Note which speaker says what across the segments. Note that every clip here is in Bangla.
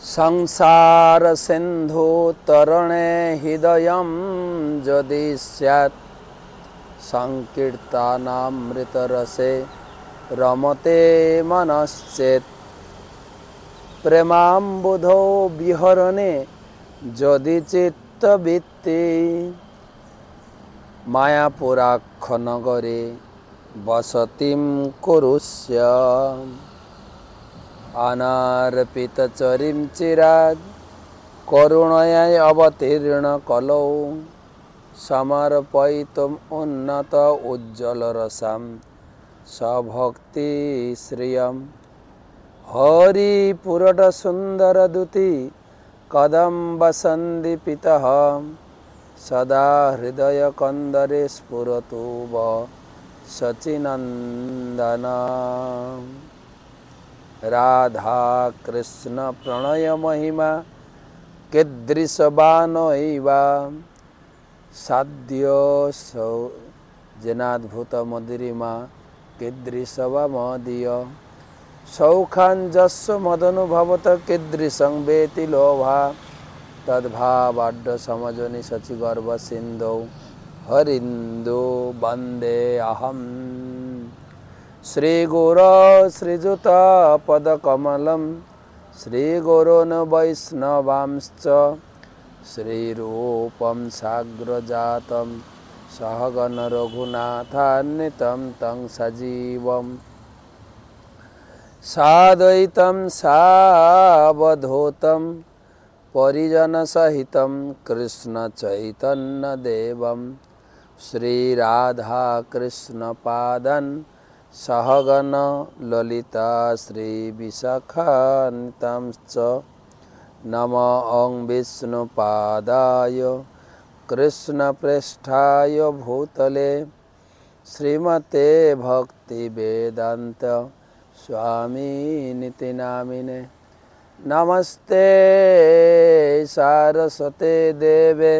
Speaker 1: संसार सिंधु तरणे हृदयं यदि स्यात् संकीर्तनामृत रसे रमते मनश्चेत् प्रेमाम्बुधौ विहरणे यदि चित्तवृत्ति मायापुराक्ष नगरे वसतिं कुरुष्य अनार्पितचरीं चिरात् करुणया अवतीर्ण कलौ समर्पयितुम् उन्नत उज्ज्वलरसां सभक्ति श्रियं हरिपुरट सुन्दरदूती कदम्ब सन्दीपितः सदा हृदय कंदरे स्फुरतु सचिनंदन राधा कृष्ण प्रणय महिमा कीदृशवानैवा साध्य जनाद्भुत मदिरिमा कीदृशवा मदीय सौखाञ्जस्व मदनुभवत कीदृशं वेति लोभा तद्भावाढ्य समजनि सचि गर्भ सिंधौ हरिंदो वंदे अहम श्रीगुरो श्रीजुत पदकमलं श्रीगुरोन् वैष्णवांश्च श्रीरूपं साग्रजातं सहगण रघुनाथान्वितं तं सजीवं साद्वैतं सावधूतं परिजन सहितं कृष्ण चैतन्य देवं श्री राधा कृष्ण पादन सहगण ललिता श्री विशाखान्वितं च नमो ओं विष्णुपादाय कृष्ण प्रेष्ठाय भूतले श्रीमते भक्ति वेदांत स्वामी नामिने नमस्ते सारस्वते देवे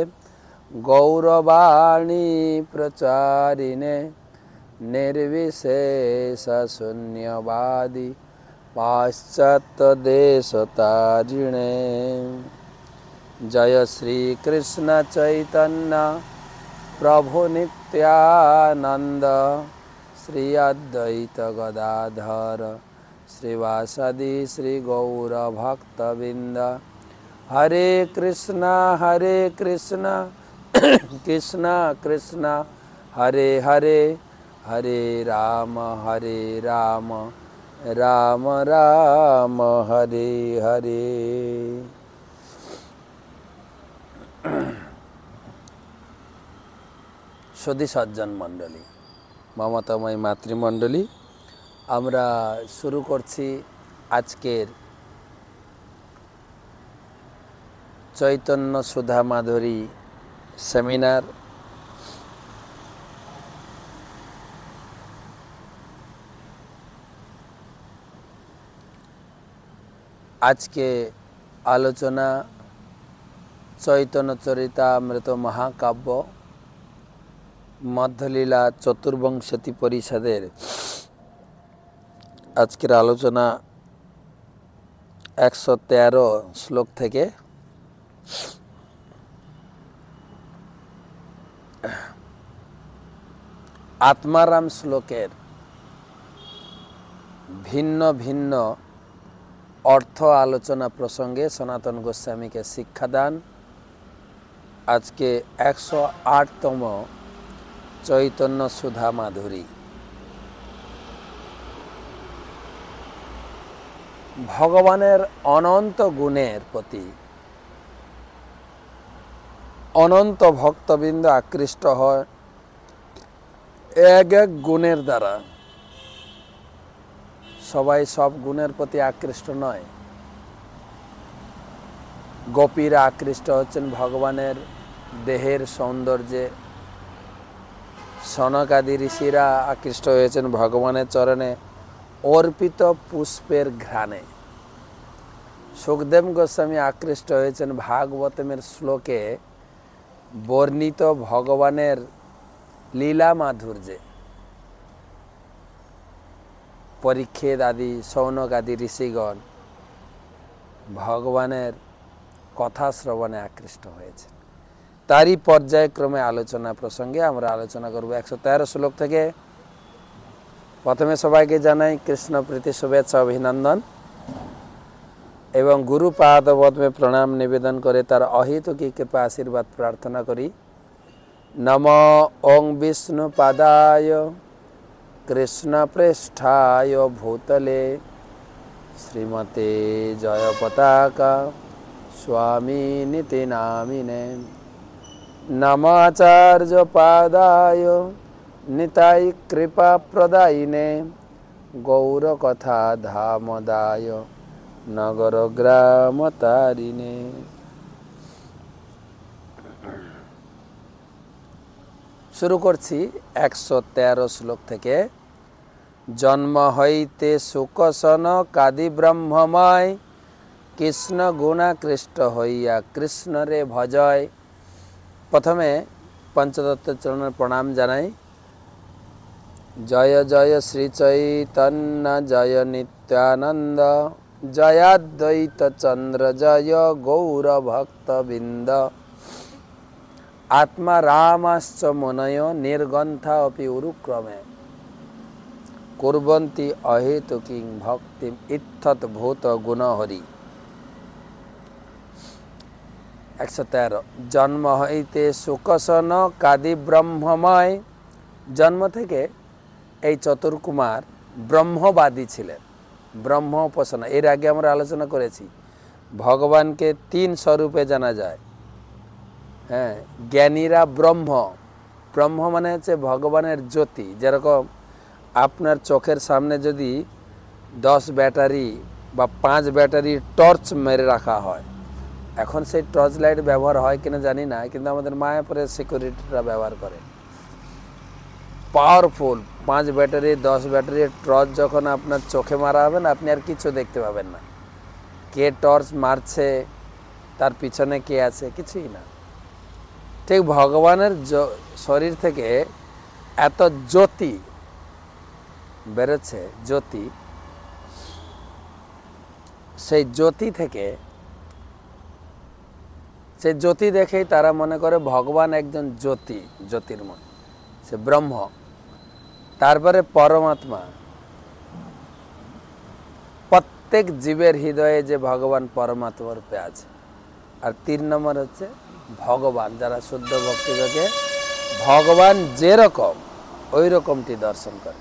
Speaker 1: गौरवाणी प्रचारिणे निर्विशेष शून्यवादी पाश्चात्य देशतारिणे जय श्री कृष्ण चैतन्य प्रभु नित्यानंद श्री अद्वैत गदाधर श्रीवासदि श्री गौर भक्तबिंद हरे कृष्णा कृष्णा कृष्णा हरे हरे हरे राम राम राम हरे हरे। सुधी सज्जन मंडली ममतामयी मातृमंडली আমরা শুরু করছি আজকের চৈতন্য সুধা মাধুরী সেমিনার। আজকে আলোচনা চৈতন্য চরিতামৃত মহাকাব্য মধ্যলীলা চতুর্বংশতি পরিষদের আজকের আলোচনা 113 শ্লোক থেকে আত্মারাম শ্লোকের ভিন্ন ভিন্ন অর্থ আলোচনা প্রসঙ্গে সনাতন গোস্বামীকে শিক্ষাদান। আজকে 108তম চৈতন্য সুধা মাধুরী। ভগবানের অনন্ত গুণের প্রতি অনন্ত ভক্তবৃন্দ আকৃষ্ট হয় এক এক গুণের দ্বারা। সবাই সব গুণের প্রতি আকৃষ্ট নয়। গোপীরা আকৃষ্ট হচ্ছেন ভগবানের দেহের সৌন্দর্যে, সনকাদি ঋষিরা আকৃষ্ট হয়েছেন ভগবানের চরণে অর্পিত পুষ্পের ঘ্রাণে। সুখদেব গোস্বামী আকৃষ্ট হয়েছেন ভাগবতমের শ্লোকে বর্ণিত ভগবানের লীলা মাধুর্যে। পরীক্ষিত আদি সৌনক আদি ঋষিগণ ভগবানের কথা শ্রবণে আকৃষ্ট হয়েছে। তারই পর্যায়ক্রমে আলোচনা প্রসঙ্গে আমরা আলোচনা করব 113 শ্লোক থেকে। প্রথমে সবাইকে জানাই কৃষ্ণ প্রীতি শুভেচ্ছা অভিনন্দন এবং গুরু পাদপদ্মে প্রণাম নিবেদন করে তার অহেতুকী কৃপা আশীর্বাদ প্রার্থনা করি। নমো ওং বিষ্ণু পাদায় কৃষ্ণ পৃষ্ঠায় ভূতলে শ্রীমতে জয় পতাকা স্বামী নীতি নামিনে নমাচার্য পাদায় নিতাই কৃপা প্রদায়িনে গৌর কথা ধামদায় নগর গ্রাম তারিণে। শুরু করছি 113 শ্লোক থেকে। জন্ম হইতে সুকসন কাদি ব্রহ্মময় কৃষ্ণ গুণাকৃষ্ট হইয়া কৃষ্ণরে ভজয়। প্রথমে পঞ্চদত্ত চরণের প্রণাম জানাই। জয় জয় শ্রী চৈতন্য জয় নিত্যানন্দ জয়াদ্বৈত চন্দ্র জয় গৌর ভক্তবৃন্দ। আত্মা রামাশ্চ মুনয় নির্গন্থা অপি উরুক্রমে কুর্বন্তি অহেতুকিং ভক্তিম ইত্থৎ ভূত গুণহরি। 113। জন্ম হইতে সুকসন কাদি ব্রহ্মময়। জন্ম থেকে এই চতুর্কুমার ব্রহ্মবাদী ছিলেন, ব্রহ্ম উপাসনা। এর আগে আমরা আলোচনা করেছি ভগবানকে 3 স্বরূপে জানা যায়। হ্যাঁ, জ্ঞানীরা ব্রহ্ম, ব্রহ্ম মানে হচ্ছে ভগবানের জ্যোতি। যেরকম আপনার চোখের সামনে যদি 10 ব্যাটারি বা 5 ব্যাটারি টর্চ মেরে রাখা হয়, এখন সেই টর্চ লাইট ব্যবহার হয় কিনা জানি না, কিন্তু আমাদের মায়াপুরের সিকিউরিটিরা ব্যবহার করে। পাওয়ারফুল 5 ব্যাটারি 10 ব্যাটারির টর্চ যখন আপনার চোখে মারা হবেন, আপনি আর কিছু দেখতে পাবেন না। কে টর্চ মারছে, তার পিছনে কে আছে, কিছুই না। ঠিক ভগবানের শরীর থেকে এত জ্যোতি বেরোচ্ছে, জ্যোতি। সেই জ্যোতি থেকে, সেই জ্যোতি দেখেই তারা মনে করে ভগবান একজন জ্যোতি, জ্যোতির্ময়, সে ব্রহ্ম। তারপরে পরমাত্মা। প্রত্যেক জীবের হৃদয়ে যে ভগবান পরমাত্মা রূপে আছে। আর 3 নম্বর হচ্ছে ভগবান, যারা শুদ্ধ ভক্তিযোগে ভগবান যেরকম ওই রকমটি দর্শন করে।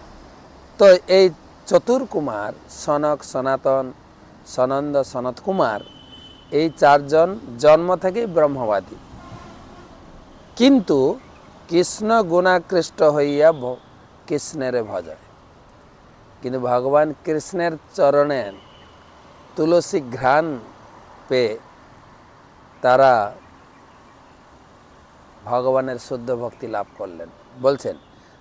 Speaker 1: তো এই চতুর্কুমার সনক, সনাতন, সনন্দ, সনত কুমার, এই 4 জন জন্ম থেকেই ব্রহ্মবাদী, কিন্তু কৃষ্ণ গুণাকৃষ্ট হইয়া কৃষ্ণের ভজয়। কিন্তু ভগবান কৃষ্ণের চরণে তুলসী ঘ্রাণ পেয়ে তারা ভগবানের শুদ্ধ ভক্তি লাভ করলেন। বলছেন,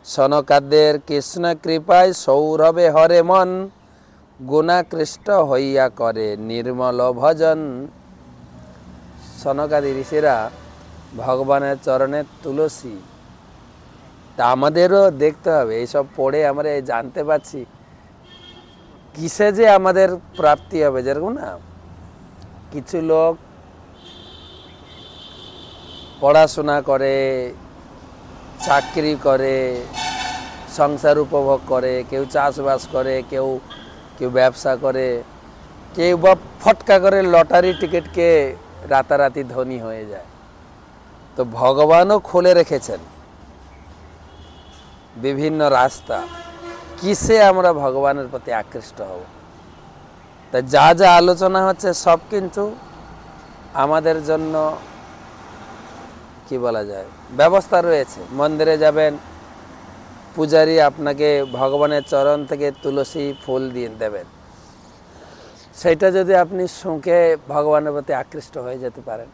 Speaker 1: সনকাদের কৃষ্ণ কৃপায় সৌরভে হরে মন গুণাকৃষ্ট হইয়া করে নির্মল ভজন। সনকাদি ঋষিরা ভগবানের চরণের তুলসী। তা আমাদেরও দেখতে হবে, এইসব পড়ে আমরা জানতে পারছি কিসে যে আমাদের প্রাপ্তি হবে। যেরকম না, কিছু লোক পড়াশোনা করে, চাকরি করে, সংসার উপভোগ করে, কেউ চাষবাস করে, কেউ ব্যবসা করে, কেউ বা ফটকা করে লটারি টিকিটকে রাতারাতি ধনী হয়ে যায়। তো ভগবানও খুলে রেখেছেন বিভিন্ন রাস্তা, কিসে আমরা ভগবানের প্রতি আকৃষ্ট হব। তা যা যা আলোচনা হচ্ছে সব কিন্তু আমাদের জন্য কি বলা যায়, ব্যবস্থা রয়েছে। মন্দিরে যাবেন, পূজারী আপনাকে ভগবানের চরণ থেকে তুলসী ফুল দিয়ে দেবেন। সেটা যদি আপনি শুঁকে ভগবানের প্রতি আকৃষ্ট হয়ে যেতে পারেন।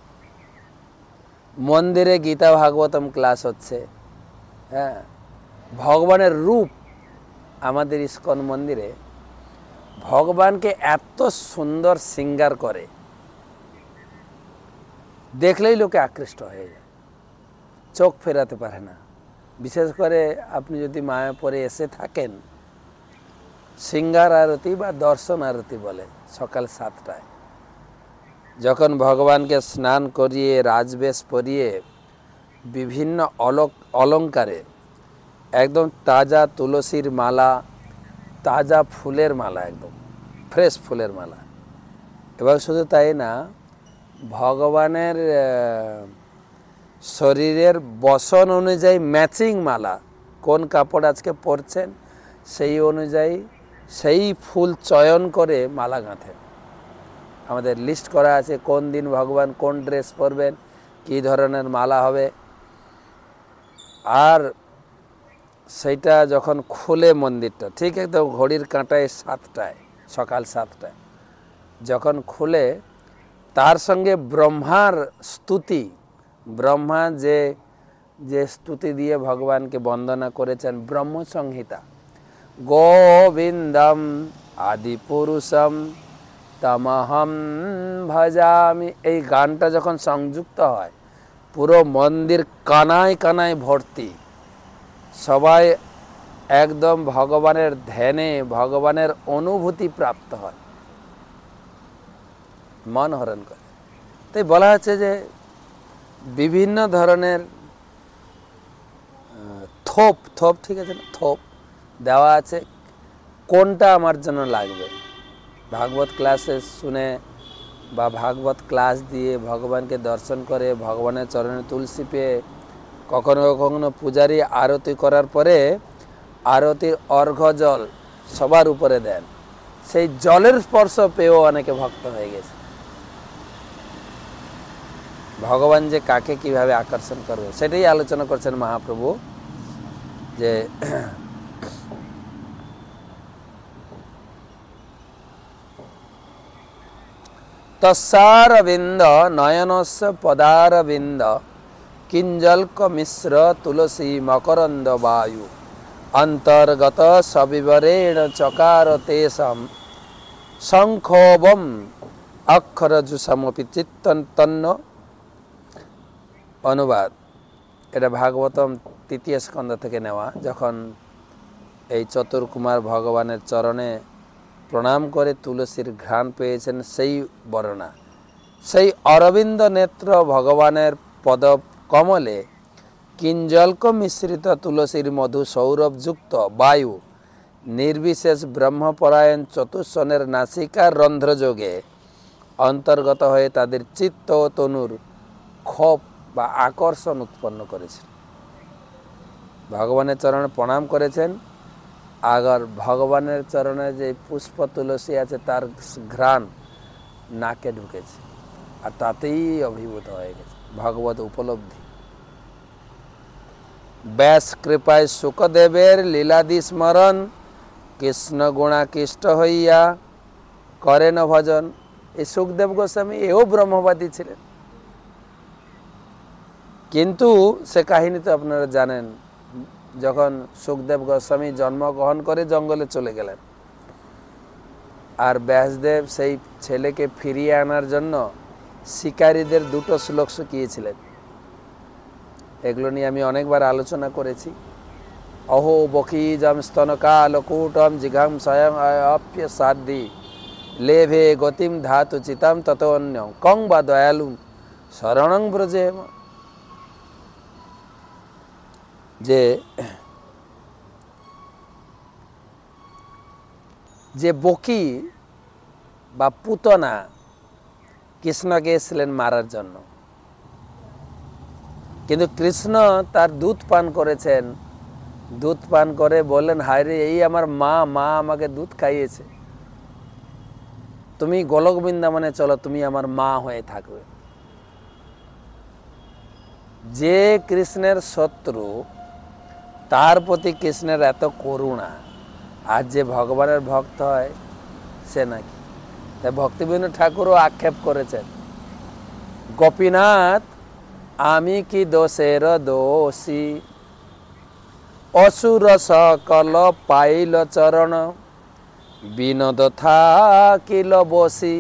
Speaker 1: মন্দিরে গীতা ভাগবতম ক্লাস হচ্ছে, হ্যাঁ, ভগবানের রূপ। আমাদের ইস্কন মন্দিরে ভগবানকে এত সুন্দর সিঙ্গার করে, দেখলেই লোকে আকৃষ্ট হয়ে যায়, চোখ ফেরাতে পারে না। বিশেষ করে আপনি যদি মায়াপুরে এসে থাকেন, সিঙ্গার আরতি বা দর্শন আরতি বলে সকাল 7টায়, যখন ভগবানকে স্নান করিয়ে রাজবেশ পরিয়ে বিভিন্ন অলঙ্কারে একদম তাজা তুলসীর মালা, তাজা ফুলের মালা, একদম ফ্রেশ ফুলের মালা, এবং শুধু তাই না, ভগবানের শরীরের বসন অনুযায়ী ম্যাচিং মালা, কোন কাপড় আজকে পরছেন সেই অনুযায়ী সেই ফুল চয়ন করে মালা গাঁথেন। আমাদের লিস্ট করা আছে কোন দিন ভগবান কোন ড্রেস পরবেন, কী ধরনের মালা হবে। আর সেইটা যখন খুলে মন্দিরটা, ঠিক একদম ঘড়ির কাঁটায় 7টায়, সকাল 7টায় যখন খুলে, তার সঙ্গে ব্রহ্মার স্তুতি, ব্রহ্মা যে স্তুতি দিয়ে ভগবানকে বন্দনা করেছেন, ব্রহ্মসংহিতা, গোবিন্দম আদিপুরুষম তমহম ভজামি, এই গানটা যখন সংযুক্ত হয়, পুরো মন্দির কানায় কানায় ভর্তি, সবাই একদম ভগবানের ধ্যানে, ভগবানের অনুভূতি প্রাপ্ত হয়, মন হরণ করে। তাই বলা হচ্ছে যে বিভিন্ন ধরনের থোপ, ঠিক আছে না, থোপ দেওয়া আছে, কোনটা আমার জন্য লাগবে। ভাগবত ক্লাসে শুনে বা ভাগবত ক্লাস দিয়ে ভগবানকে দর্শন করে, ভগবানের চরণে তুলসী পেয়ে, কখনো কখনো পূজারী আরতি করার পরে আরতির অর্ঘ্য জল সবার উপরে দেন, সেই জলের স্পর্শ পেয়েও অনেকে ভক্ত হয়ে গেছে। ভগবান যে কাকে কিভাবে আকর্ষণ করবে সেটাই আলোচনা করছেন মহাপ্রভু, যে তস্যারবিন্দ নয়নস্য পদারবিন্দ কিঞ্জল্ক মিশ্র তুলসী মকরন্দ বায়ু অন্তর্গত সবিবরেণ চকার তেষাম শঙ্খোবম অক্ষরজুষমপি চিত্তন্ন। অনুবাদ, এটা ভাগবতম 3য় স্কন্ধ থেকে নেওয়া। যখন এই চতুর্কুমার ভগবানের চরণে প্রণাম করে তুলসীর ঘ্রাণ পেয়েছেন, সেই বর্ণনা, সেই অরবিন্দ নেত্র ভগবানের পদ কমলে কিঞ্জল্ক মিশ্রিত তুলসীর মধু সৌরভযুক্ত বায়ু নির্বিশেষ ব্রহ্মপরায়ণ চতুষ্ষণের নাসিকার রন্ধ্রযোগে অন্তর্গত হয়ে তাদের চিত্ত ও তনুর ক্ষোভ বা আকর্ষণ উৎপন্ন করেছেন। ভগবানের চরণে প্রণাম করেছেন, আবার ভগবানের চরণে যে পুষ্প তুলসী আছে তার ঘ্রাণ নাকে ঢুকেছে, আর তাতেই অভিভূত হয়ে গেছে ভগবত উপলব্ধি। ব্যাস কৃপায় সুখদেবের লীলাদি স্মরণ কৃষ্ণ গুণাকৃষ্ট হইয়া করেন ভজন। এই সুখদেব গোস্বামী এও ব্রহ্মবাদী ছিলেন, কিন্তু সে কাহিনী তো আপনারা জানেন। যখন সুখদেব গোস্বামী জন্মগ্রহণ করে জঙ্গলে চলে গেলেন, আর ব্যাসদেব সেই ছেলেকে ফিরিয়ে আনার জন্য শিকারীদের 2টো শ্লোক শিখিয়েছিলেন। এগুলো নিয়ে আমি অনেকবার আলোচনা করেছি। অহো বকিজম স্তনকালকূটম জিঘাম স্বয়ং অপ্য সাধ্যি লেভে গতিম ধাতু চিতাম তত অন্য কং বা দয়ালুম শরণং ব্রজেম। যে বকি বা পুতনা কৃষ্ণকে এসেছিলেন মারার জন্য, কিন্তু কৃষ্ণ তার দুধ পান করেছেন। দুধ পান করে বললেন, হায় রে, এই আমার মা আমাকে দুধ খাইয়েছে, তুমি গোলক বৃন্দাবনে চলো, তুমি আমার মা হয়ে থাকবে। যে কৃষ্ণের শত্রু, তার প্রতি কৃষ্ণের এত করুণা, আর যে ভগবানের ভক্ত হয় সে নাকি। তাই ভক্তিবিনোদ ঠাকুরও আক্ষেপ করেছেন, গোপীনাথ আমি কি দোষের দোষী, অসুর সকল পাইল চরণ বিনোদ থাকিল বসি।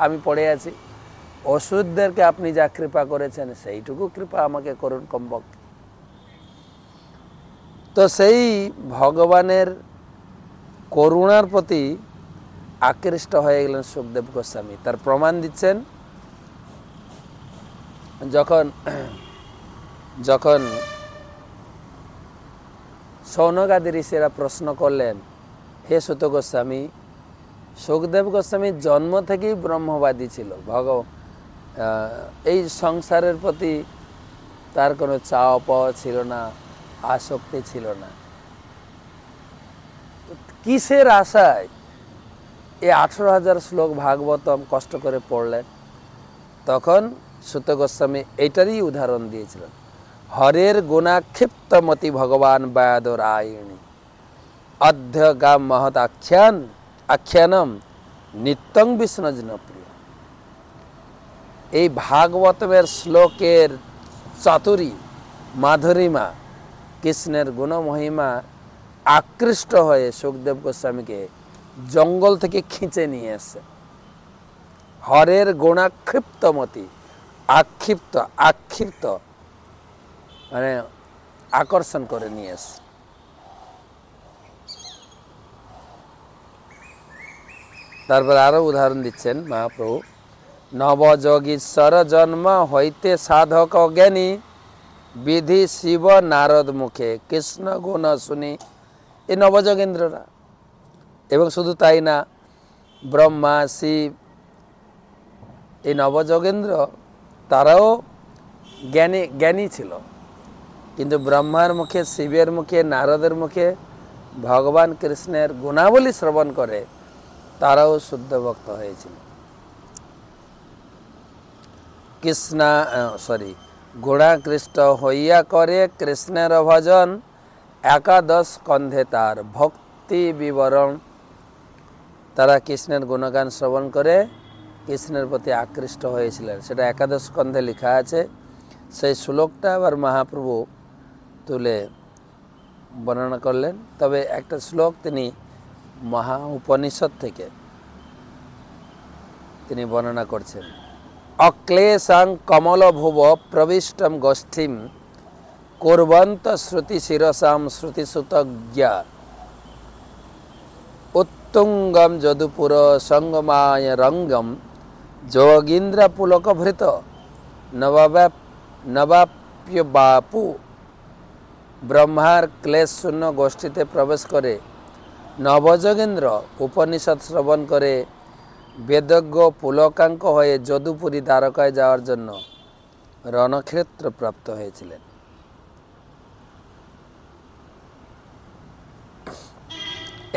Speaker 1: আমি পড়ে আছি, অসুরদেরকে আপনি যা কৃপা করেছেন সেইটুকু কৃপা আমাকে করুন কমপক্ষে। তো সেই ভগবানের করুণার প্রতি আকৃষ্ট হয়ে গেলেন সুখদেব গোস্বামী। তার প্রমাণ দিচ্ছেন যখন যখন সৌনকাদি ঋষিরা প্রশ্ন করলেন, হে সুত গোস্বামী, সুখদেব গোস্বামী জন্ম থেকেই ব্রহ্মবাদী ছিল, এই সংসারের প্রতি তার কোনো চাওয়া পাওয়া ছিল না, আসক্তি ছিল না, কিসের আশায় এই 18,000 শ্লোক ভাগবতম কষ্ট করে পড়লেন? তখন সুত গোস্বামী এইটারই উদাহরণ দিয়েছিলেন, হরের গুণাক্ষিপ্তমতি ভগবান বাদরায়ণী অধ্যগাম মহৎ আখ্যানম নিত্যং বিষ্ণুজন প্রিয়। এই ভাগবতমের শ্লোকের চাতুরী মাধুরিমা, কৃষ্ণের গুণমহিমা আকৃষ্ট হয়ে সুখদেব গোস্বামীকে জঙ্গল থেকে খিঁচে নিয়ে এসছে। হরের গুণাক্ষিপ্তমতি, আক্ষিপ্ত মানে আকর্ষণ করে নিয়ে এসছে। তারপর আরো উদাহরণ দিচ্ছেন মহাপ্রভু, নবযোগীশ্বর জন্ম হইতে সাধক জ্ঞানী বিধি শিব নারদ মুখে কৃষ্ণ গুণ শুনি। এই নবযোগেন্দ্ররা, এবং শুধু তাই না, ব্রহ্মা শিব, এই নবযোগেন্দ্র তারাও জ্ঞানী ছিল, কিন্তু ব্রহ্মার মুখে, শিবের মুখে, নারদের মুখে ভগবান কৃষ্ণের গুণাবলী শ্রবণ করে তারাও শুদ্ধ ভক্ত হয়েছিল। গুণাকৃষ্ট হইয়া করে কৃষ্ণের ভজন, একাদশ স্কন্ধে তার ভক্তি বিবরণ। তারা কৃষ্ণের গুণগান শ্রবণ করে কৃষ্ণের প্রতি আকৃষ্ট হয়েছিলেন, সেটা একাদশ স্কন্ধে লেখা আছে। সেই শ্লোকটা আবার মহাপ্রভু তুলে বর্ণনা করলেন। তবে একটা শ্লোক তিনি মহা উপনিষদ থেকে তিনি বর্ণনা করছেন, অক্লেশাং কমল ভুব প্রবিষ্টম গোষ্ঠীম কুর্বন্ত শ্রুতি শিরসাম শ্রুতিসুতজ্ঞা উত্তুঙ্গম যদুপুর সঙ্গমায় রঙ্গম যোগীন্দ্র পুলকভৃত নবাপ্য বাপু। ব্রহ্মার ক্লেশ শূন্য গোষ্ঠীতে প্রবেশ করে নবযোগেন্দ্র উপনিষদ শ্রবণ করে বেদজ্ঞ পুলকাঙ্ক হয়ে যদুপুরী দ্বারকায় যাওয়ার জন্য রণক্ষেত্র প্রাপ্ত হয়েছিলেন।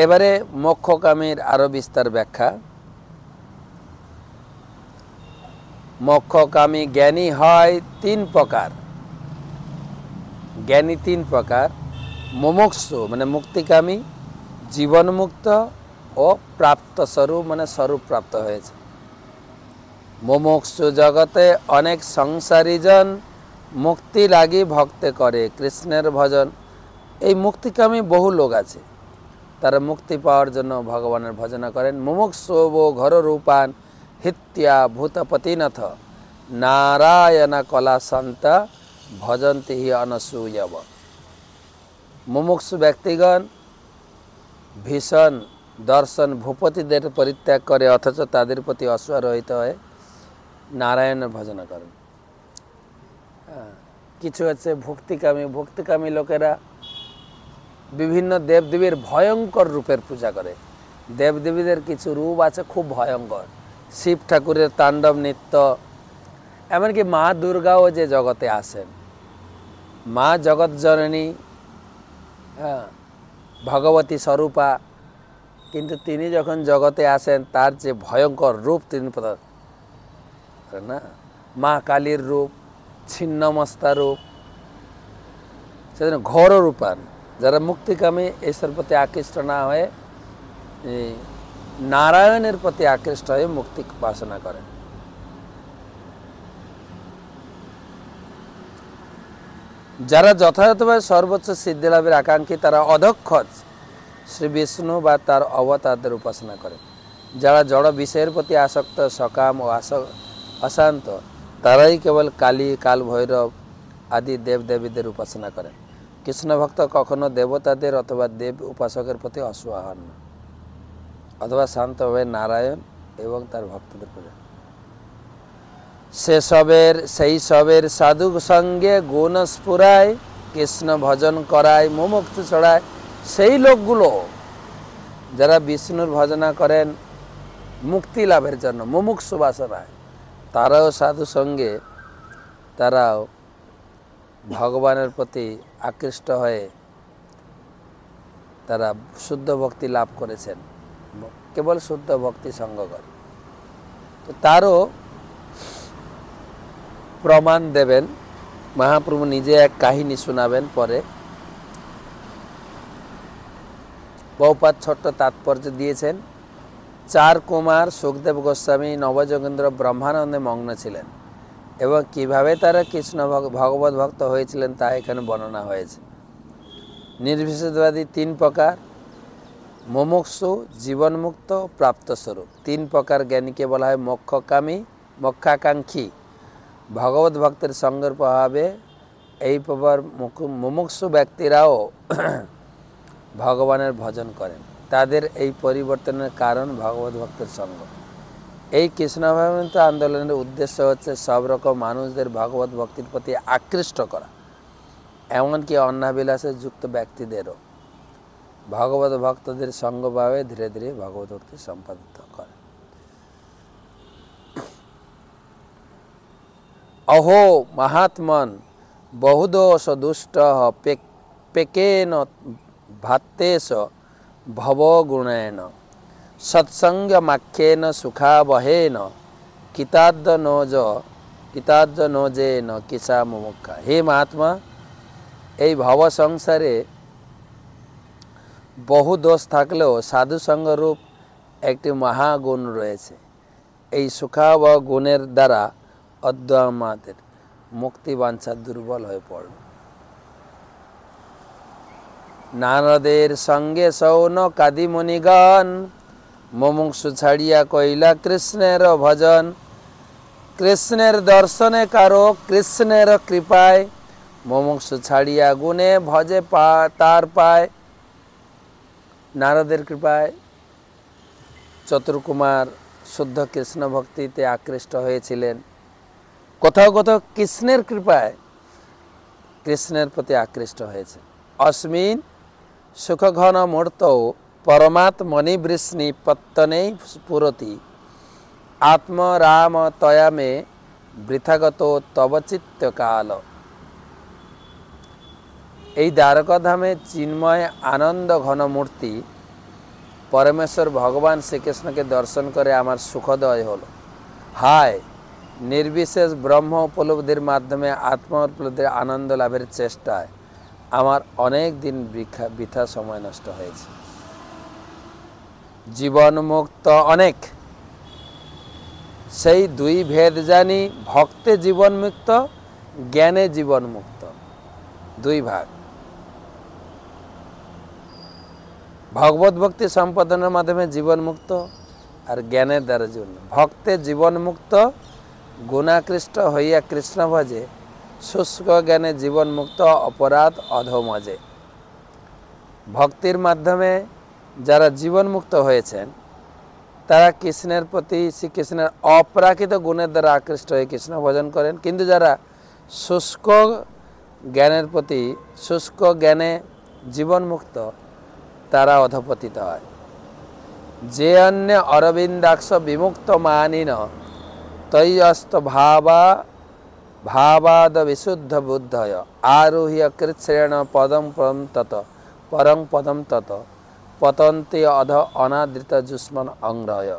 Speaker 1: এবারে মোক্ষকামীর আরো বিস্তার ব্যাখ্যা। মোক্ষকামী জ্ঞানী হয় 3 প্রকার। জ্ঞানী 3 প্রকার, মুমুক্ষু মানে মুক্তিকামী, জীবনমুক্ত ও প্রাপ্ত স্বরূপ মানে স্বরূপ প্রাপ্ত হয়েছে। মুমুক্ষু জগতে অনেক সংসারীজন মুক্তি লাগি ভক্তে করে কৃষ্ণের ভজন। এই মুক্তিকামী বহু লোক আছে, তারা মুক্তি পাওয়ার জন্য ভগবানের ভজনা করেন। মুমুক্ষু ঘর রূপান হিত্যা ভূতপতিনাথ নারায়ণ কলা শান্তা ভজন্তি হি অনসূয়ব। মুমুক্ষু ব্যক্তিগণ ভীষণ দর্শন ভূপতিদের পরিত্যাগ করে অথচ তাদের প্রতি অশ্বারোহিত হয়ে নারায়ণের ভজনা করেন। কিছু আছে ভক্তিকামী লোকেরা বিভিন্ন দেবদেবীর ভয়ঙ্কর রূপের পূজা করে। দেবদেবীদের কিছু রূপ আছে খুব ভয়ঙ্কর, শিব ঠাকুরের তাণ্ডব নৃত্য, এমনকি মা দুর্গাও যে জগতে আসেন, মা জগৎ জননী, ভগবতী স্বরূপা, কিন্তু তিনি যখন জগতে আসেন তার যে ভয়ঙ্কর রূপ তিনি না, মা কালীর রূপ, ছিন্নমস্তা রূপ, সেজন্য ঘোর রূপান। যারা মুক্তিকামী এসবের প্রতি আকৃষ্ট না হয়ে নারায়ণের প্রতি আকৃষ্ট হয়ে মুক্তি বাসনা করেন। যারা যথাযথভাবে সর্বোচ্চ সিদ্ধি লাভের আকাঙ্ক্ষী তারা অধক্ষজ শ্রী বিষ্ণু বা তার অবতারদের উপাসনা করেন। যারা জড় বিষয়ের প্রতি আসক্ত, সকাম ও অশান্ত তারাই কেবল কালী, কাল ভৈরব আদি দেবদেবীদের উপাসনা করেন। কৃষ্ণ ভক্ত কখনো দেবতাদের অথবা দেব উপাসকের প্রতি অসহায় হন না, অথবা শান্তভাবে নারায়ণ এবং তার ভক্তদের পূজা। সেই সবের সাধু সঙ্গে গুণ স্ফুরায়, কৃষ্ণ ভজন করায়, মুমুক্ষু ছড়ায়। সেই লোকগুলো যারা বিষ্ণুর ভজনা করেন মুক্তি লাভের জন্য, মুমুক্ষু বাসনায়, তারাও সাধু সঙ্গে তারাও ভগবানের প্রতি আকৃষ্ট হয়ে তারা শুদ্ধ ভক্তি লাভ করেছেন, কেবল শুদ্ধ ভক্তি সঙ্গ করে। তো তারও প্রমাণ দেবেন মহাপ্রভু, নিজে এক কাহিনী শোনাবেন পরে। বহুপাত ছোট্ট তাৎপর্য দিয়েছেন। 4 কুমার সুখদেব গোস্বামী, নবযোগেন্দ্র, ব্রহ্মানন্দে মগ্ন ছিলেন এবং কিভাবে তারা কৃষ্ণ ভগবত ভক্ত হয়েছিলেন তা এখানে বর্ণনা হয়েছে। নির্বিশেষবাদী 3 প্রকার, মুমুক্ষু, জীবনমুক্ত, প্রাপ্তস্বরূপ। 3 প্রকার জ্ঞানীকে বলা হয় মোক্ষকামী, মোক্ষাকাঙ্ক্ষী। ভগবত ভক্তের সঙ্গের প্রভাবে এই প্রকার মুমুক্ষু ব্যক্তিরাও ভগবানের ভজন করেন। তাদের এই পরিবর্তনের কারণ ভগবত ভক্তের সঙ্গ। এই কৃষ্ণভাবামৃত আন্দোলনের উদ্দেশ্য হচ্ছে সব রকম মানুষদের ভগবত ভক্তির প্রতি আকৃষ্ট করা, এমনকি অন্নাবিলাসে যুক্ত ব্যক্তিদেরও ভগবত ভক্তদের সঙ্গভাবে ধীরে ধীরে ভগবত ভক্তি সম্পাদিত করে। অহো মহাত্মন বহুদোষ দুষ্ট পেকেন ভাত্তেশ ভবগুণেন সৎসঙ্গমাখ্যেন সুখাবহেন কিতাদ্য নোজেন কিসা মুমুক্ষা। হে মহাত্মা, এই ভব সংসারে বহু দোষ থাকলেও সাধুসঙ্গ রূপ একটি মহাগুণ রয়েছে। এই সুখাব গুণের দ্বারা অদ্য আমাদের মুক্তি বাঞ্ছা দুর্বল হয়ে পড়ল। নারদের সঙ্গে সৌন কাদি মুনিগণ মুমুক্ষু ছাড়িয়া কইলা কৃষ্ণের ভজন। কৃষ্ণের দর্শনে কারো কৃষ্ণের কৃপায় মুমুক্ষু ছাড়িয়া গুণে ভজে তার পায়। নারদের কৃপায় চতুর্কুমার শুদ্ধ কৃষ্ণ ভক্তিতে আকৃষ্ট হয়েছিলেন। কোথাও কোথাও কৃষ্ণের কৃপায় কৃষ্ণের প্রতি আকৃষ্ট হয়েছে। অস্মিন সুখঘন মূর্ত পরমাত্মনি বৃষ্ণি পত্তনেই স্ফুরতি আত্মরাম তয়া মে বৃথাগত তব চিত্তকাল। এই দ্বারকাধামে চিন্ময় আনন্দ ঘন মূর্তি পরমেশ্বর ভগবান শ্রীকৃষ্ণকে দর্শন করে আমার সুখদয় হলো। হায়, নির্বিশেষ ব্রহ্ম উপলব্ধির মাধ্যমে আত্মা উপলব্ধির আনন্দ লাভের চেষ্টায় আমার অনেক দিন বৃথা সময় নষ্ট হয়েছে। জীবন মুক্ত অনেক, সেই 2 ভেদ জানি, ভক্তে জীবন মুক্ত, জ্ঞানে জীবন মুক্ত। 2 ভাগ। ভগবত ভক্তি সম্পাদনের মাধ্যমে জীবন মুক্ত আর জ্ঞানের দ্বারা জীবন। ভক্তে জীবন মুক্ত গুণাকৃষ্ট হইয়া কৃষ্ণ ভজে, শুষ্ক জ্ঞানে জীবন মুক্ত অপরাধ অধমজে। ভক্তির মাধ্যমে যারা জীবন মুক্ত হয়েছেন তারা কৃষ্ণের প্রতি, শ্রীকৃষ্ণের অপ্রাকৃত গুণের দ্বারা আকৃষ্ট হয়ে কৃষ্ণ ভজন করেন। কিন্তু যারা শুষ্ক জ্ঞানের প্রতি, শুষ্ক জ্ঞানে জীবন মুক্ত, তারা অধপতিত হয়। যে অন্য অরবিন্দাক্ষ বিমুক্ত মানিন তৈয়স্ত ভাবাদ বিশুদ্ধ বুদ্ধয় আরোহ্য কৃচ্ছ্রেণ পরং পদম তত পতন্তি অধ অনাদৃত যুষ্মন অঙ্গ্রয়।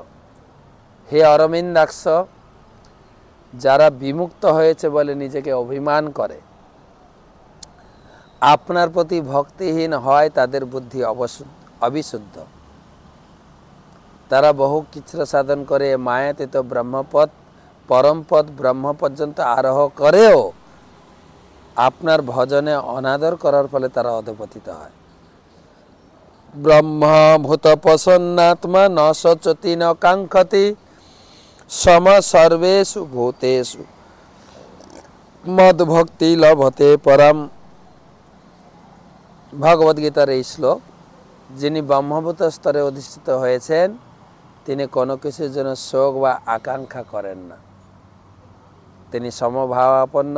Speaker 1: হে অরবিন্দাক্ষ, যারা বিমুক্ত হয়েছে বলে নিজেকে অভিমান করে, আপনার প্রতি ভক্তিহীন হয়, তাদের বুদ্ধি অবিশুদ্ধ। তারা বহু কৃচ্ছ্র সাধন করে মায়াতীত ব্রহ্মপদ, পরমপদ ব্রহ্ম পর্যন্ত আরোহ করেও আপনার ভজনে অনাদর করার ফলে তারা অধপতিত হয়। ব্রহ্মভূত প্রসন্নাত্মা ন শোচতি ন কাঙ্ক্ষতি সম সর্বেষু ভূতেষু মদ ভক্তি লভতে পরম। ভগবদ্গীতার এই শ্লোক। যিনি ব্রহ্মভূত স্তরে অধিষ্ঠিত হয়েছেন তিনি কোনো কিছুর জন্য শোক বা আকাঙ্ক্ষা করেন না। তিনি সমভাবাপন্ন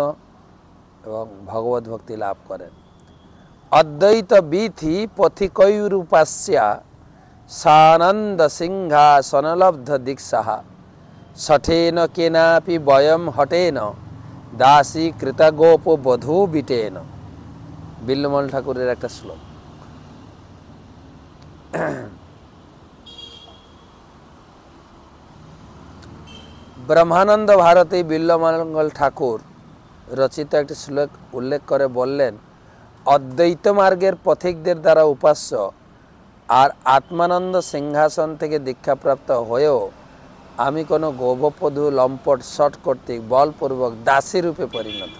Speaker 1: এবং ভগবত ভক্তি লাভ করেন। অদ্বৈত বিধি পথিকৈরূপাস্যা সানন্দ সিংহাসনলব্ধ দীক্ষা সঠেন কেনাপি বয়ম হটেন দাসী কৃতগোপ বধূ বিটেন। বিল্লমল ঠাকুরের একটা শ্লোক। ব্রহ্মানন্দ ভারতী বিল্লমঙ্গল ঠাকুর রচিত একটি শ্লোক উল্লেখ করে বললেন, অদ্বৈত মার্গের পথিকদের দ্বারা উপাস্য আর আত্মানন্দ সিংহাসন থেকে দীক্ষাপ্রাপ্ত হয়েও আমি কোনো গোপবধূ লম্পট শট কর্তৃক বলপূর্বক দাসী রূপে পরিণত।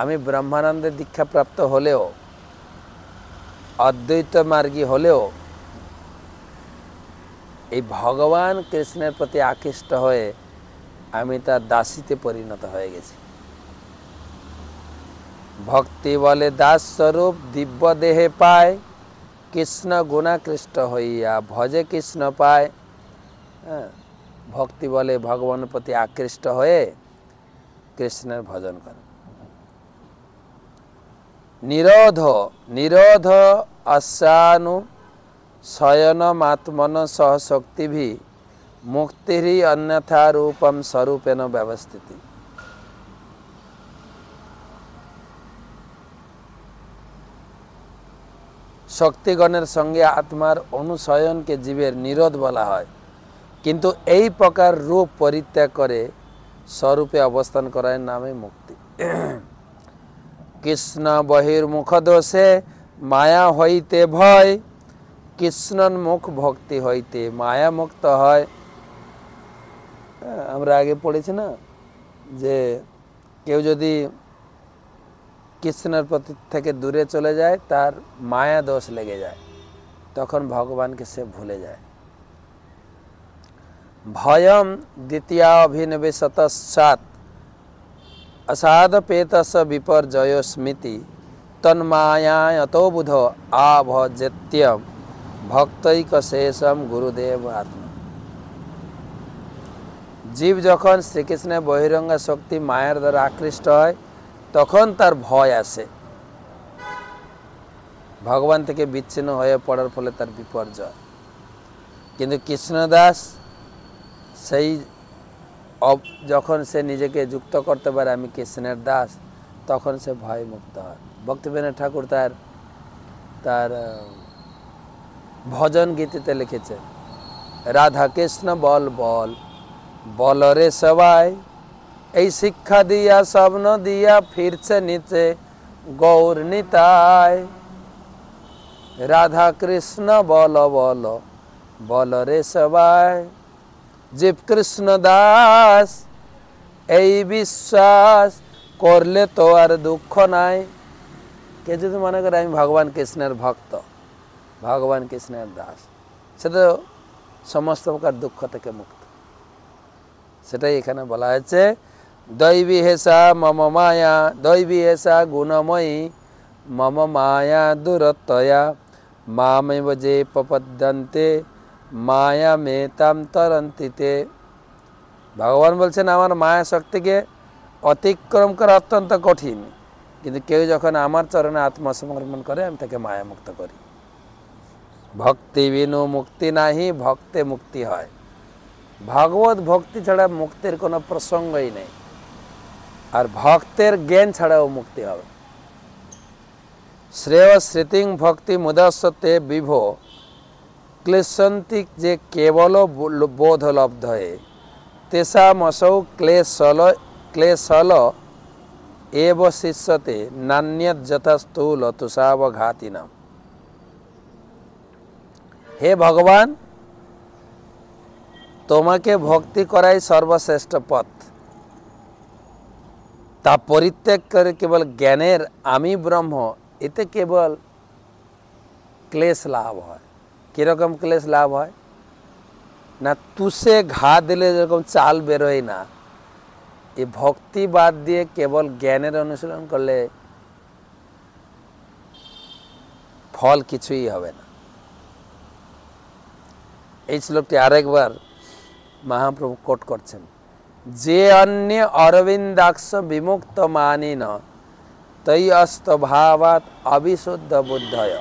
Speaker 1: আমি ব্রহ্মানন্দের দীক্ষাপ্রাপ্ত হলেও, অদ্বৈত মার্গী হলেও এই ভগবান কৃষ্ণের প্রতি আকৃষ্ট হয়ে আমি তার দাসীতে পরিণত হয়ে গেছি। ভক্তি বলে দাস স্বরূপ দিব্য দেহে পায়, কৃষ্ণ গুণাকৃষ্ট হইয়া ভজে কৃষ্ণ পায়। ভক্তি বলে ভগবানের প্রতি আকৃষ্ট হয়ে কৃষ্ণের ভজন করে। নিরোধ নিরোধ অশ্বানু শয়নমাত্মন সহ শক্তিভি মুক্তিরি অন্যথা রূপম স্বরূপেণ ব্যবস্থিতি। শক্তিগণের সঙ্গে আত্মার অনুশয়নকে জীবের নিরোধ বলা হয়, কিন্তু এই প্রকার রূপ পরিত্যাগ করে স্বরূপে অবস্থান করার নামে মুক্তি। কৃষ্ণ বহির্মুখ দোষে মায়া হইতে ভয়, কৃষ্ণন্মুখ ভক্তি হইতে মায়া মুক্ত হয়। আমরা আগে পড়েছি না যে কেউ যদি কৃষ্ণের প্রতি থেকে দূরে চলে যায় তার মায়া দোষ লেগে যায়, তখন ভগবানকে সে ভুলে যায়। ভয়ম দ্বিতীয় অভিনিবেশতঃ অসাধপেতস বিপর্যয় স্মৃতি তন্মায়ায়তো বুধ আভজত্যম ভক্তৈকশেষম গুরুদেব আত্মা। জীব যখন শ্রীকৃষ্ণের বহিরঙ্গা শক্তি মায়ার দ্বারা আকৃষ্ট হয় তখন তার ভয় আসে, ভগবান থেকে বিচ্ছিন্ন হয়ে পড়ার ফলে তার বিপর্যয়। কিন্তু কৃষ্ণদাস সেই যখন সে নিজেকে যুক্ত করতে পারে আমি কৃষ্ণের দাস, তখন সে ভয় মুক্ত হয়। ভক্তিবিনোদ ঠাকুর তার ভজন গীতিতে লিখেছেন, রাধা কৃষ্ণ বল বল বল রে সবাই, এই শিক্ষা দিয়া স্বপ্ন দিয়া ফিরছে নিচে গৌর নিতাই। রাধা কৃষ্ণ বল বল বল রে সবাই, জীব কৃষ্ণ দাস এই বিশ্বাস করলে তো আর দুঃখ নাই। কে যদি মনে করে আমি ভগবান কৃষ্ণের ভক্ত, ভগবান কৃষ্ণের দাস, সে তো সমস্ত প্রকার দুঃখ থেকে মুক্ত। সেটাই এখানে বলা হয়েছে, দৈবী হেসা মম মায়া, দৈবী হেসা গুণময়ী মম মায়া দূরত্বয়া মামেব যে প্রপদ্যন্তে মায়া মেতাম তরন্তিতে। ভগবান বলছেন আমার মায়া শক্তিকে অতিক্রম করা অত্যন্ত কঠিন, কিন্তু কেউ যখন আমার চরণে আত্মসমর্পণ করে আমি তাকে মায়া মুক্ত করি। ভক্তি বিনু মুক্তি নাহি, ভক্তে মুক্তি হয়। ভগবত ভক্তি ছাড়া মুক্তির কোনো প্রসঙ্গই নেই, আর ভক্তের জ্ঞান ছাড়াও মুক্তি হবে। শ্রেয় স্মৃতিং ভক্তি মুদস্তে বিভো ক্লেশন্তি যে কেবল বোধ লব্ধয়ে তেষামসৌ ক্লেশল এব শিষ্যতে নান্যত যথাস্থূল তুষাবঘাতিনাম। হে ভগবান, তোমাকে ভক্তি করাই সর্বশ্রেষ্ঠ পথ। তা পরিত্যাগ করে কেবল জ্ঞানের আমি ব্রহ্ম, এতে কেবল ক্লেশ লাভ হয়। কিরকম ক্লেশ লাভ হয় না, তুষে ঘা দিলে যেরকম চাল বেরোয় না, এই ভক্তি বাদ দিয়ে কেবল জ্ঞানের অনুশীলন করলে ফল কিছুই হবে না। এই শ্লোকটি আরেকবার মহাপ্রভু কোট করছেন, যে अन्य अरविंदाक्ष विमुक्त मानिन तई अस्तभावात अविशुद्ध बुद्धय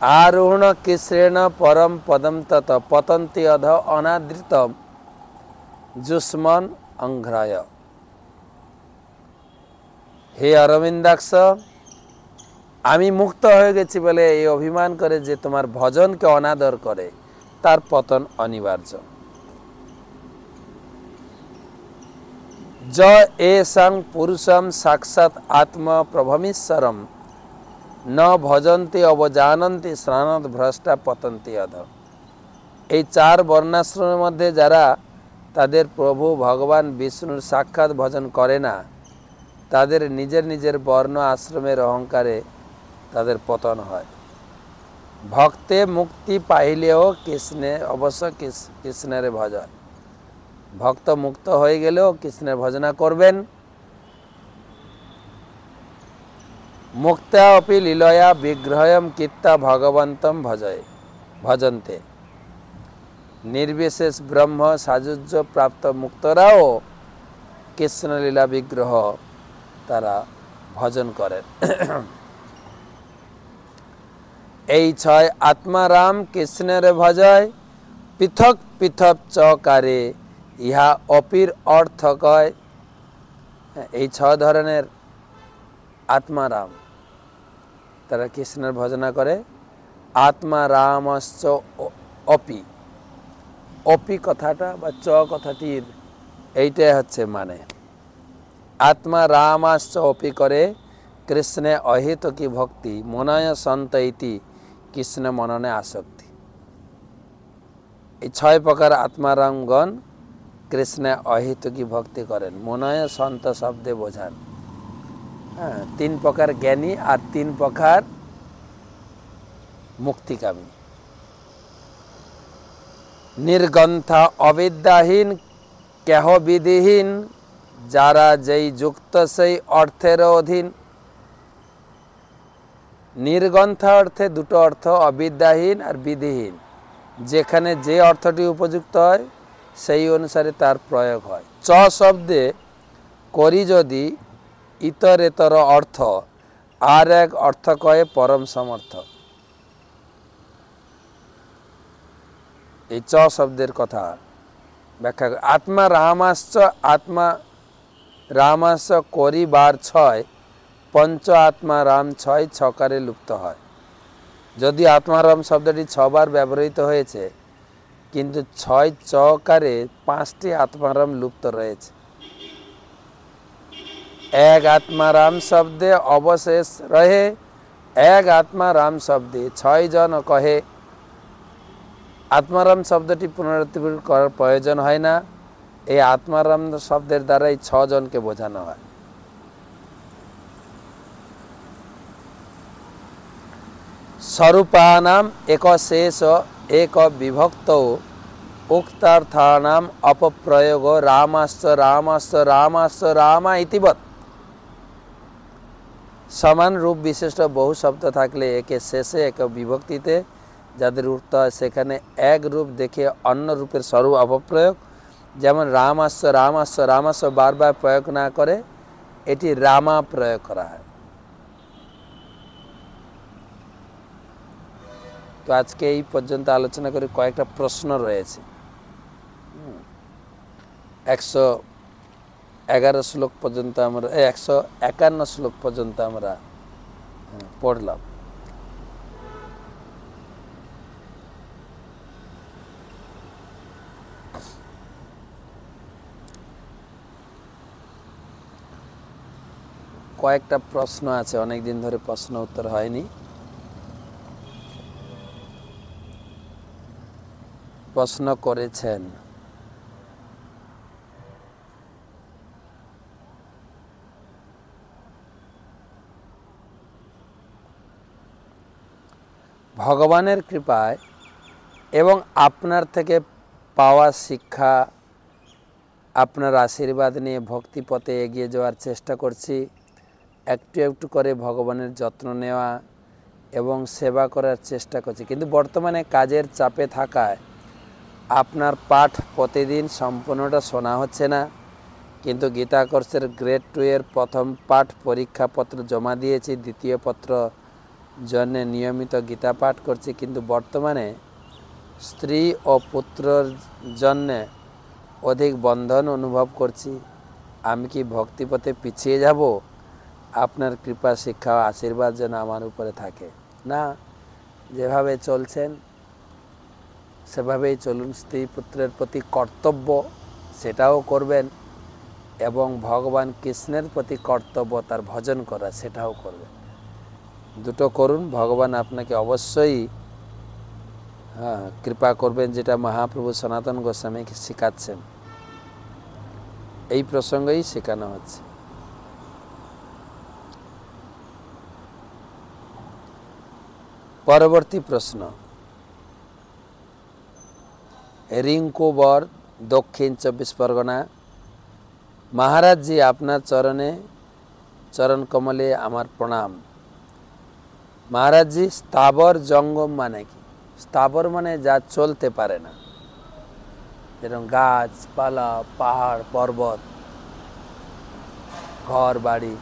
Speaker 1: आरोहण कृष्णेन परम पदम तत पतन्ति अध अनादृत जुष्मन अंघ्राय। हे अरविंदाक्ष आमी मुक्त हो गेছি বলে এই অভিমান করে যে তোমার ভজনকে অনাদর করে তার পতন অনিবার্য। ज एषां पुरुषं साक्षात् आत्मा प्रभमीश्वरम न भजन्ति अवजानन्ति स्नानद भ्रष्टा पतन्ति अध। এই চার বর্ণাশ্রমের মধ্যে যারা তাদের প্রভু ভগবান বিষ্ণুর সাক্ষাৎ ভজন করে না তাদের নিজের নিজের বর্ণ আশ্রমের অহংকারে তাদের পতন হয়। ভক্তে মুক্তি পাইলেও কৃষ্ণে অবশ্য কৃষ্ণের ভজন, ভক্ত মুক্ত হয়ে গেলেও কৃষ্ণের ভজনা করবেন। মুক্তা অপি লীলয়া বিগ্রহম কীর্তা ভগবন্তম ভজন্তে। নির্বিশেষ ব্রহ্ম সাযুজ্য প্রাপ্ত মুক্তরাও কৃষ্ণলীলা বিগ্রহ তারা ভজন করেন। এই ছয় আত্মারাম কৃষ্ণের ভজয় পৃথক পৃথক চকারে ইহা অপির অর্থ কয়। এই ছয় ধরনের আত্মারাম তারা কৃষ্ণের ভজনা করে। আত্মারামশ্চ অপি, অপি কথাটা বা চ কথাটির এইটাই হচ্ছে মানে আত্মারামাশ্চ অপি করে কৃষ্ণে অহেতুকী ভক্তি মনয় সন্ত ইতি কৃষ্ণ মননে আসক্তি। এই ছয় প্রকার আত্মারামগণ কৃষ্ণে অহেতুকী ভক্তি করেন। মনয় সন্ত শব্দে বোঝান হ্যাঁ তিন প্রকার জ্ঞানী আর তিন প্রকার মুক্তিকামী। নির্গন্থা অবিদ্যাহীন কেহ বিধিহীন যারা যেই যুক্ত সেই অর্থের অধীন। নির্গন্থা অর্থে দুটো অর্থ, অবিদ্যাহীন আর বিধিহীন। যেখানে যে অর্থটি উপযুক্ত হয় সেই অনুসারে তার প্রয়োগ হয়। চ শব্দে করি যদি ইতরেতর অর্থ আর এক অর্থ কয়ে পরম সমর্থ। এই চ শব্দের কথা ব্যাখ্যা আত্মা রামাশ্চ, আত্মা রামাশ্চ করি বার ছয়, পঞ্চ আত্মা রাম ছয় ছকারে লুপ্ত হয়। যদি আত্মারাম শব্দটি ছবার ব্যবহৃত হয়েছে কিন্তু ছয় চকারে পাঁচটি আত্মারাম লুপ্ত রয়েছে। এক আত্মারাম শব্দে অবশেষ রহে, এক আত্মারাম শব্দে ছয় জন কহে। আত্মারাম শব্দটি পুনরাবৃত্তি করার প্রয়োজন হয় না। এই আত্মারাম শব্দের দ্বারাই ছজনকে বোঝানো হয়। স্বরূপানাম এক শেষ এক বিভক্ত উক্তার্থানাম অপপ্রয়োগ রামাশ্চ রামাশ্চ রামাশ্চ রামা ইতিবৎ। সমান রূপ বিশিষ্ট বহু শব্দ থাকলে একে শেষে এক বিভক্তিতে যাদের অর্থ হয় সেখানে এক রূপ দেখে অন্য রূপের স্বরূপ অপপ্রয়োগ। যেমন রামাশ্চ রামাশ্চ রামাশ্চ বারবার প্রয়োগ না করে এটি রামা প্রয়োগ করা হয়। তো আজকে এই পর্যন্ত আলোচনা করে কয়েকটা প্রশ্ন রয়েছে। 111 শ্লোক পর্যন্ত আমরা 151 শ্লোক পর্যন্ত আমরা পড়লাম। কয়েকটা প্রশ্ন আছে, অনেক দিন ধরে প্রশ্ন উত্তর হয়নি। প্রশ্ন করেছেন ভগবানের কৃপায় এবং আপনার থেকে পাওয়া শিক্ষা, আপনার আশীর্বাদ নিয়ে ভক্তি পথে এগিয়ে যাওয়ার চেষ্টা করছি। একটু একটু করে ভগবানের যত্ন নেওয়া এবং সেবা করার চেষ্টা করছি, কিন্তু বর্তমানে কাজের চাপে থাকায় আপনার পাঠ প্রতিদিন সম্পূর্ণটা শোনা হচ্ছে না। কিন্তু গীতা কোর্সের গ্রেড 2 এর প্রথম পাঠ পরীক্ষাপত্র জমা দিয়েছি, দ্বিতীয় পত্র জন্য নিয়মিত গীতা পাঠ করছি, কিন্তু বর্তমানে স্ত্রী ও পুত্রর জন্য অধিক বন্ধন অনুভব করছি। আমি কি ভক্তিপথে পিছিয়ে যাব? আপনার কৃপা, শিক্ষা ও আশীর্বাদ যেন আমার উপরে থাকে। না, যেভাবে চলছেন সেভাবেই চলুন। স্ত্রী পুত্রের প্রতি কর্তব্য সেটাও করবেন, এবং ভগবান কৃষ্ণের প্রতি কর্তব্য তার ভজন করা সেটাও করবেন। দুটো করুন, ভগবান আপনাকে অবশ্যই কৃপা করবেন, যেটা মহাপ্রভু সনাতন গোস্বামীকে শেখাচ্ছেন। এই প্রসঙ্গেই শেখানো হচ্ছে। পরবর্তী প্রশ্ন, রিঙ্কু বর, দক্ষিণ 24 পরগনা। মহারাজ জি, আপনার চরণ কমলে আমার প্রণাম। মহারাজ জি, স্থাবর জঙ্গম মানে কি? স্থাবর মানে যা চলতে পারে না, যেরকম গাছপালা, পাহাড় পর্বত, ঘর বাড়ি।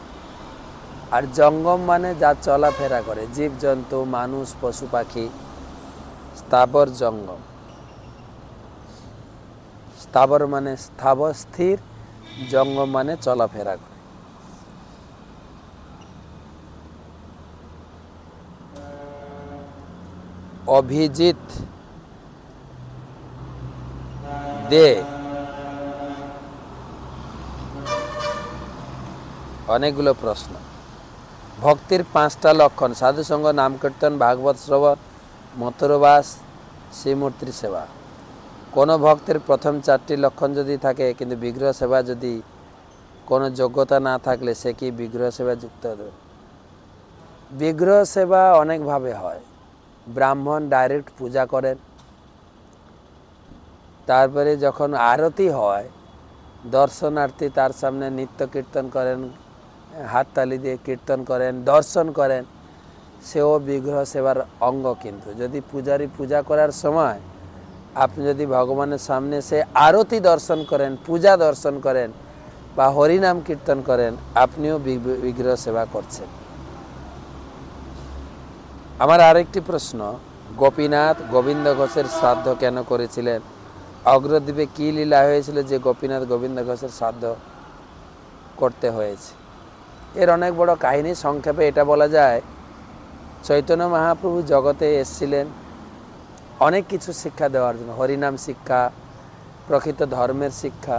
Speaker 1: আর জঙ্গম মানে যা চলাফেরা করে, জীবজন্তু, মানুষ, পশু পাখি। স্থাবর জঙ্গম। স্থাবর মানে স্থাবর স্থির, জঙ্গম মানে চলাফেরা করে। অভিজিৎ দে, অনেকগুলো প্রশ্ন। ভক্তির 5টা লক্ষণ: সাধুসঙ্গ, নাম কীর্তন, ভাগবত শ্রবণ, মথুরবাস, শ্রীমূর্তির সেবা। কোনো ভক্তের প্রথম 4টি লক্ষণ যদি থাকে কিন্তু বিগ্রহ সেবা যদি কোনো যোগ্যতা না থাকলে সে কি বিগ্রহ সেবা যুক্ত হবে? বিগ্রহ সেবা অনেকভাবে হয়। ব্রাহ্মণ ডাইরেক্ট পূজা করেন, তারপরে যখন আরতি হয় দর্শনার্থী তার সামনে নৃত্য কীর্তন করেন, হাততালি দিয়ে কীর্তন করেন, দর্শন করেন, সেও বিগ্রহ সেবার অঙ্গ। কিন্তু যদি পূজারী পূজা করার সময় আপনি যদি ভগবানের সামনে সে আরতি দর্শন করেন, পূজা দর্শন করেন বা হরিনাম কীর্তন করেন, আপনিও বিগ্রহ সেবা করছেন। আমার আরেকটি প্রশ্ন, গোপীনাথ গোবিন্দ ঘোষের শ্রাদ্ধ কেন করেছিলেন? অগ্রদ্বীপে কী লীলা হয়েছিল যে গোপীনাথ গোবিন্দ ঘোষের শ্রাদ্ধ করতে হয়েছে? এর অনেক বড় কাহিনী। সংক্ষেপে এটা বলা যায়, চৈতন্য মহাপ্রভু জগতে এসেছিলেন অনেক কিছু শিক্ষা দেওয়ার জন্য, হরিনাম শিক্ষা, প্রকৃত ধর্মের শিক্ষা।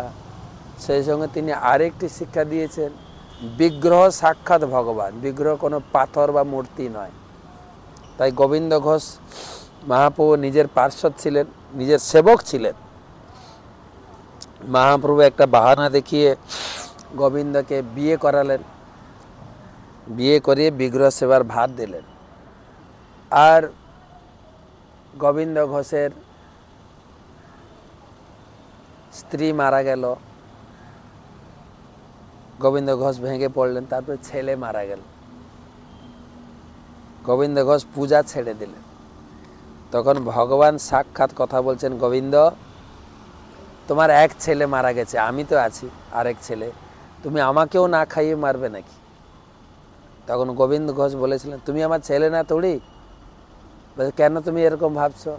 Speaker 1: সেই সঙ্গে তিনি আরেকটি শিক্ষা দিয়েছেন, বিগ্রহ সাক্ষাৎ ভগবান, বিগ্রহ কোনো পাথর বা মূর্তি নয়। তাই গোবিন্দ ঘোষ মহাপ্রভু নিজের পার্ষদ ছিলেন, নিজের সেবক ছিলেন। মহাপ্রভু একটা বাহানা দেখিয়ে গোবিন্দকে বিয়ে করালেন, বিয়ে করিয়ে বিগ্রহ সেবার ভার দিলেন। আর গোবিন্দ ঘোষের স্ত্রী মারা গেল, গোবিন্দ ঘোষ ভেঙে পড়লেন, তারপরে ছেলে মারা গেল, গোবিন্দ ঘোষ পূজা ছেড়ে দিলেন। তখন ভগবান সাক্ষাৎ কথা বলছেন, গোবিন্দ তোমার এক ছেলে মারা গেছে, আমি তো আছি আরেক ছেলে, তুমি আমাকেও না খাইয়ে মারবে নাকি? তখন গোবিন্দ ঘোষ বলেছিলেন, তুমি আমার ছেলে না তোড়ি? কেন তুমি এরকম ভাবছো?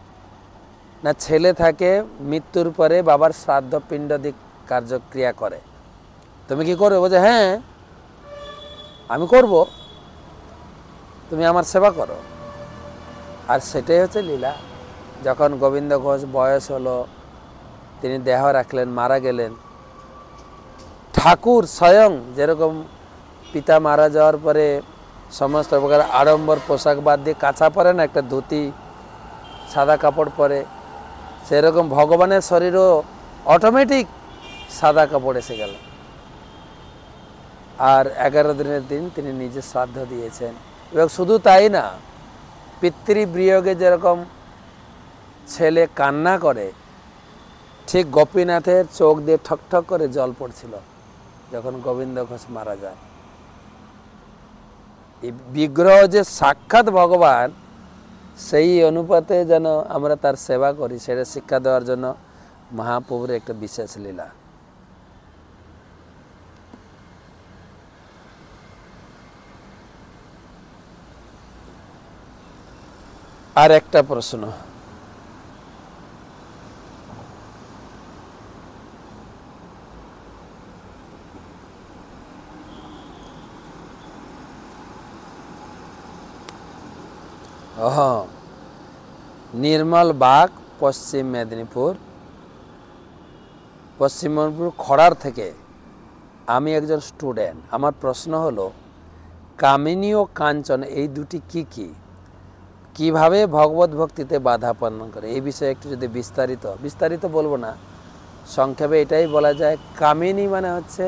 Speaker 1: না, ছেলে থাকে মৃত্যুর পরে বাবার শ্রাদ্ধ পিণ্ড দিক কার্যক্রিয়া করে, তুমি কি করবে? বলছে হ্যাঁ আমি করব, তুমি আমার সেবা করো। আর সেটাই হচ্ছে লীলা। যখন গোবিন্দ ঘোষ বয়স হলো, তিনি দেহ রাখলেন, মারা গেলেন। ঠাকুর স্বয়ং যেরকম পিতা মারা যাওয়ার পরে সমস্ত প্রকার আড়ম্বর পোশাক বাদ দিয়ে কাঁচা পরে না, একটা ধুতি সাদা কাপড় পরে, সেরকম ভগবানের শরীরও অটোমেটিক সাদা কাপড় এসে গেল। আর 11 দিনের দিন তিনি নিজে শ্রাদ্ধ দিয়েছেন। এবং শুধু তাই না, পিতৃবিয়োগে যেরকম ছেলে কান্না করে, ঠিক গোপীনাথের চোখ দিয়ে ঠকঠক করে জল পড়ছিল যখন গোবিন্দ ঘোষ মারা যায়। এই বিগ্রহ যে সাক্ষাৎ ভগবান, সেই অনুপাতে যেন আমরা তার সেবা করি, সেটা শিক্ষা দেওয়ার জন্য মহাপ্রভুর একটা বিশেষ লীলা। আর একটা প্রশ্ন, নির্মল বাগ, পশ্চিম মেদিনীপুর খড়ার থেকে। আমি একজন স্টুডেন্ট, আমার প্রশ্ন হলো কামিনী ও কাঞ্চন এই দুটি কি কি, কিভাবে ভগবত ভক্তিতে বাধা প্রদান করে, এই বিষয়ে একটু যদি বিস্তারিত বলবো না, সংক্ষেপে এটাই বলা যায় কামিনী মানে হচ্ছে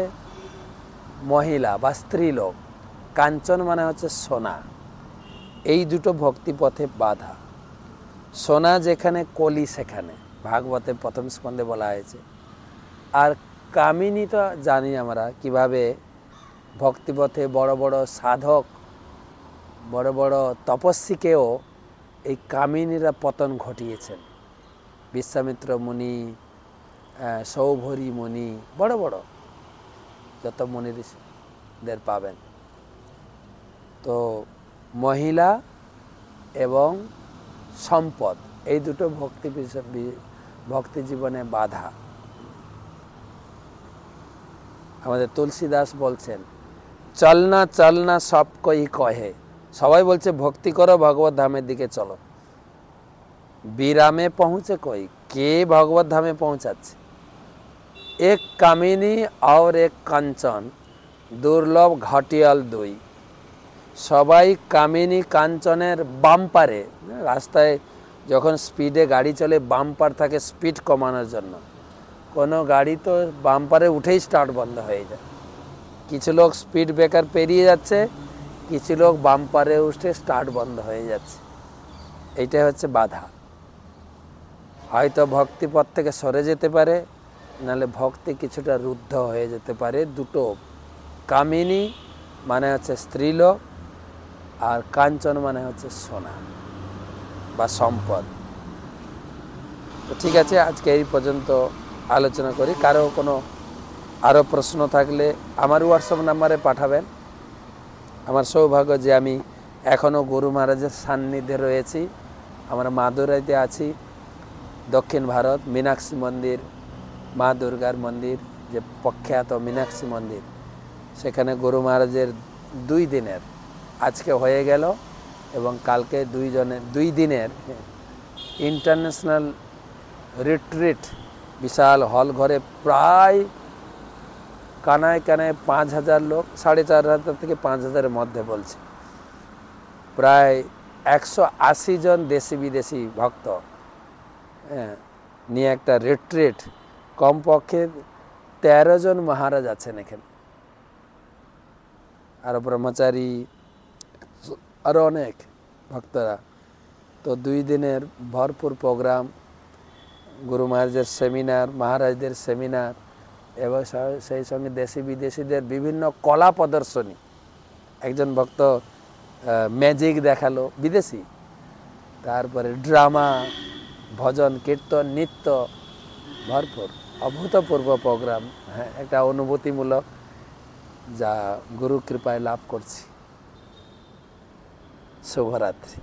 Speaker 1: মহিলা বা স্ত্রীলোক, কাঞ্চন মানে হচ্ছে সোনা। এই দুটো ভক্তিপথে বাধা। সোনা যেখানে কলি সেখানে, ভাগবতে প্রথম স্কন্ধে বলা হয়েছে। আর কামিনী তো জানি আমরা কিভাবে ভক্তিপথে বড় বড় সাধক, বড় বড় তপস্বীকেও এই কামিনীরা পতন ঘটিয়েছেন। বিশ্বামিত্র মুনি, সৌভরী মুনি, বড় বড় যত মুনিদের পাবেন। তো মহিলা এবং সম্পদ এই দুটো ভক্তি জীবনে বাধা। আমাদের তুলসীদাস বলছেন চলনা চলনা সব কই কহে, সবাই বলছে ভক্তি করো, ভগবত ধামের দিকে চলো, বিরামে পৌঁছে কই, কে ভগবত ধামে পৌঁছাচ্ছে? এক কামিনী আর এক কাঞ্চন, দুর্লভ ঘটিয়াল দুই। সবাই কামিনী কাঞ্চনের বাম্পারে, রাস্তায় যখন স্পিডে গাড়ি চলে বাম্পার থাকে স্পিড কমানোর জন্য, কোনো গাড়ি তো বাম্পারে উঠেই স্টার্ট বন্ধ হয়ে যায়। কিছু লোক স্পিড ব্রেকার পেরিয়ে যাচ্ছে, কিছু লোক বাম্পারে উঠে স্টার্ট বন্ধ হয়ে যাচ্ছে। এইটাই হচ্ছে বাধা। হয়তো ভক্তিপথ থেকে সরে যেতে পারে, নাহলে ভক্তি কিছুটা রুদ্ধ হয়ে যেতে পারে। দুটো, কামিনী মানে হচ্ছে স্ত্রীলোক, আর কাঞ্চন মানে হচ্ছে সোনা বা সম্পদ। তো ঠিক আছে, আজকে এই পর্যন্ত আলোচনা করি। কারো কোনো আরও প্রশ্ন থাকলে আমার হোয়াটসঅ্যাপ নাম্বারে পাঠাবেন। আমার সৌভাগ্য যে আমি এখনও গুরু মহারাজের সান্নিধ্যে রয়েছি। আমরা মাদুরাইতে আছি, দক্ষিণ ভারত, মীনাক্ষী মন্দির, মা দুর্গার মন্দির, যে প্রখ্যাত মীনাক্ষী মন্দির, সেখানে গুরু মহারাজের 2 দিনের, আজকে হয়ে গেল এবং কালকে 2 দিনের ইন্টারন্যাশনাল রিট্রিট, বিশাল হল ঘরে প্রায় কানায় কানায় 5,000 লোক, 4,500 থেকে 5,000-এর মধ্যে বলছে, প্রায় 180 জন দেশি বিদেশি ভক্ত নিয়ে একটা রিট্রিট। কমপক্ষে 13 জন মহারাজ আছেন এখানে, আরও ব্রহ্মচারী, আরও অনেক ভক্তরা। তো 2 দিনের ভরপুর প্রোগ্রাম, গুরু মহারাজের সেমিনার, মহারাজদের সেমিনার, এবং সেই সঙ্গে দেশি বিদেশিদের বিভিন্ন কলা প্রদর্শনী। একজন ভক্ত ম্যাজিক দেখালো, বিদেশি, তারপরে ড্রামা, ভজন কীর্তন, নৃত্য, ভরপুর অভূতপূর্ব প্রোগ্রাম। হ্যাঁ, একটা অনুভূতিমূলক, যা গুরু কৃপায় লাভ করছি। শুভরাত্রি।